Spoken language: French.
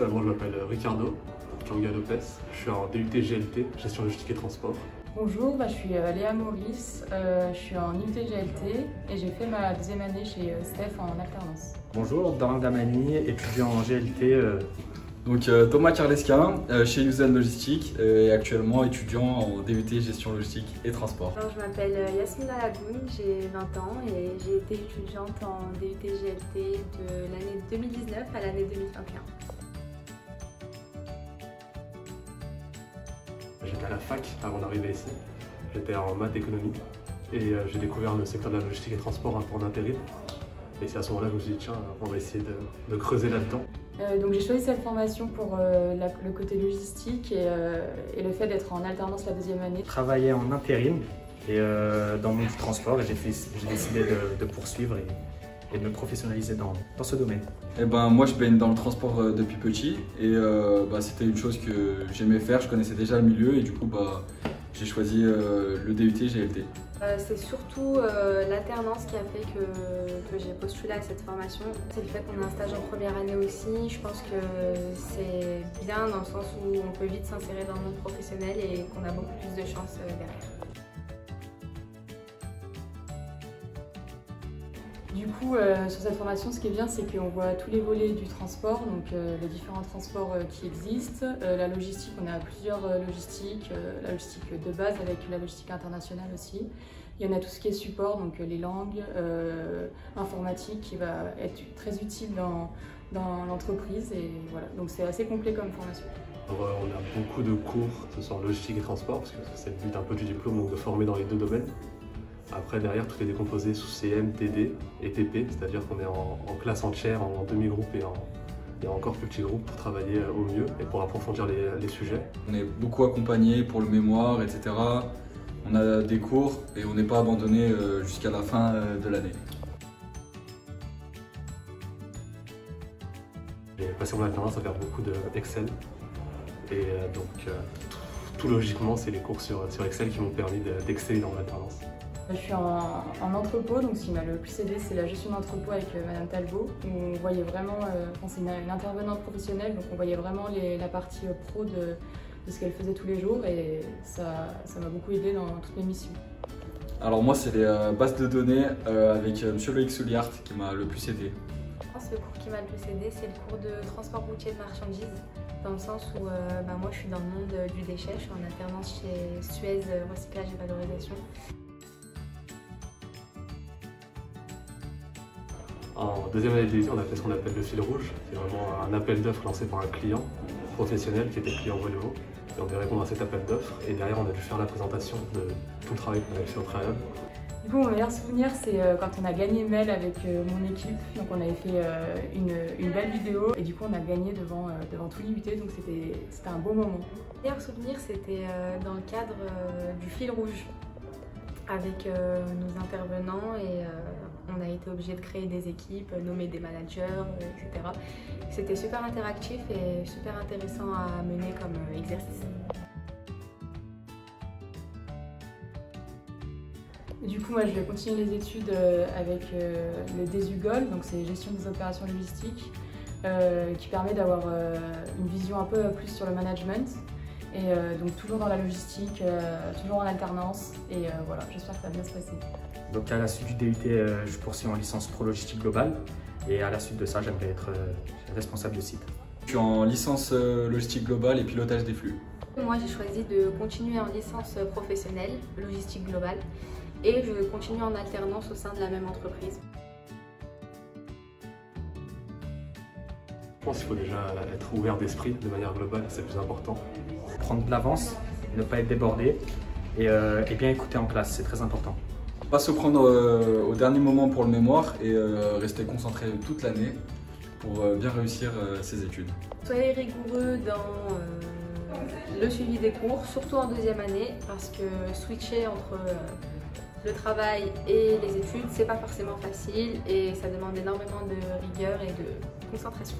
Moi je m'appelle Ricardo Djanga Lopez, je suis en DUT GLT, gestion logistique et transport. Bonjour, je suis Léa Maurice, je suis en IUT GLT et j'ai fait ma deuxième année chez Steph en alternance. Bonjour, Dorin Damani, étudiant en GLT. Thomas Carlesquin, chez Usen Logistique et actuellement étudiant en DUT Gestion Logistique et Transport. Alors, je m'appelle Yasmina Lagoun, j'ai 20 ans et j'ai été étudiante en DUT GLT de l'année 2019 à l'année 2021. J'étais à la fac avant d'arriver ici, j'étais en maths économie et j'ai découvert le secteur de la logistique et transport pour un intérim. Et c'est à ce moment-là que je me suis dit tiens, on va essayer de creuser là-dedans. Donc j'ai choisi cette formation pour le côté logistique et le fait d'être en alternance la deuxième année. Je travaillais en intérim et dans le monde du transport et j'ai décidé de poursuivre et de me professionnaliser dans ce domaine. Moi je baigne dans le transport depuis petit et c'était une chose que j'aimais faire, je connaissais déjà le milieu et du coup j'ai choisi le DUT GLT. C'est surtout l'alternance qui a fait que j'ai postulé à cette formation. C'est le fait qu'on a un stage en première année aussi. Je pense que c'est bien dans le sens où on peut vite s'insérer dans le monde professionnel et qu'on a beaucoup plus de chances derrière. Du coup, sur cette formation, ce qui est bien, c'est qu'on voit tous les volets du transport, donc les différents transports qui existent. La logistique, on a plusieurs logistiques, la logistique de base avec la logistique internationale aussi. Il y en a tout ce qui est support, donc les langues, informatique qui va être très utile dans l'entreprise. Et voilà, donc c'est assez complet comme formation. On a beaucoup de cours, ce soit en logistique et transport, parce que c'est le but un peu du diplôme, donc de former dans les deux domaines. Après, derrière, tout est décomposé sous CM, TD et TP, c'est-à-dire qu'on est en classe entière, en demi-groupe et en encore plus petits groupes pour travailler au mieux et pour approfondir les sujets. On est beaucoup accompagné pour le mémoire, etc. On a des cours et on n'est pas abandonné jusqu'à la fin de l'année. J'ai passé mon alternance à faire beaucoup d'Excel et tout logiquement, c'est les cours sur Excel qui m'ont permis d'exceller dans l'alternance. Je suis en entrepôt, donc ce qui m'a le plus aidé, c'est la gestion d'entrepôt avec Madame Talbot, où on voyait vraiment, c'est une intervenante professionnelle, donc on voyait vraiment la partie pro de ce qu'elle faisait tous les jours et ça m'a beaucoup aidé dans toutes mes missions. Alors moi, c'est les bases de données avec M. Loïc Souliart qui m'a le plus aidé. Je pense que le cours qui m'a le plus aidé, c'est le cours de transport routier de marchandises, dans le sens où moi je suis dans le monde du déchet, je suis en alternance chez Suez Recyclage et Valorisation. En deuxième année de DUT, on a fait ce qu'on appelle le fil rouge. C'est vraiment un appel d'offres lancé par un client professionnel qui était client Volvo. Et on devait répondre à cet appel d'offres et derrière on a dû faire la présentation de tout le travail qu'on avait fait au préalable. Du coup, mon meilleur souvenir, c'est quand on a gagné Mail avec mon équipe. Donc on avait fait une belle vidéo et du coup on a gagné devant tout l'IUT, donc c'était un beau moment. Mon meilleur souvenir, c'était dans le cadre du fil rouge avec nos intervenants et on a été obligé de créer des équipes, nommer des managers, etc. C'était super interactif et super intéressant à mener comme exercice. Du coup, moi, je vais continuer les études avec le DESUGOL, donc c'est gestion des opérations logistiques, qui permet d'avoir une vision un peu plus sur le management. Et donc toujours dans la logistique, toujours en alternance et voilà, j'espère que ça va bien se passer. Donc à la suite du DUT, je poursuis en licence pro logistique globale et à la suite de ça, j'aimerais être responsable de site. Je suis en licence logistique globale et pilotage des flux. Moi, j'ai choisi de continuer en licence professionnelle, logistique globale, et je continue en alternance au sein de la même entreprise. Je pense qu'il faut déjà être ouvert d'esprit de manière globale, c'est le plus important. Prendre de l'avance, ne pas être débordé et bien écouter en classe, c'est très important. Pas se prendre au dernier moment pour le mémoire et rester concentré toute l'année pour bien réussir ses études. Soyez rigoureux dans le suivi des cours, surtout en deuxième année, parce que switcher entre le travail et les études, c'est pas forcément facile et ça demande énormément de rigueur et de concentration.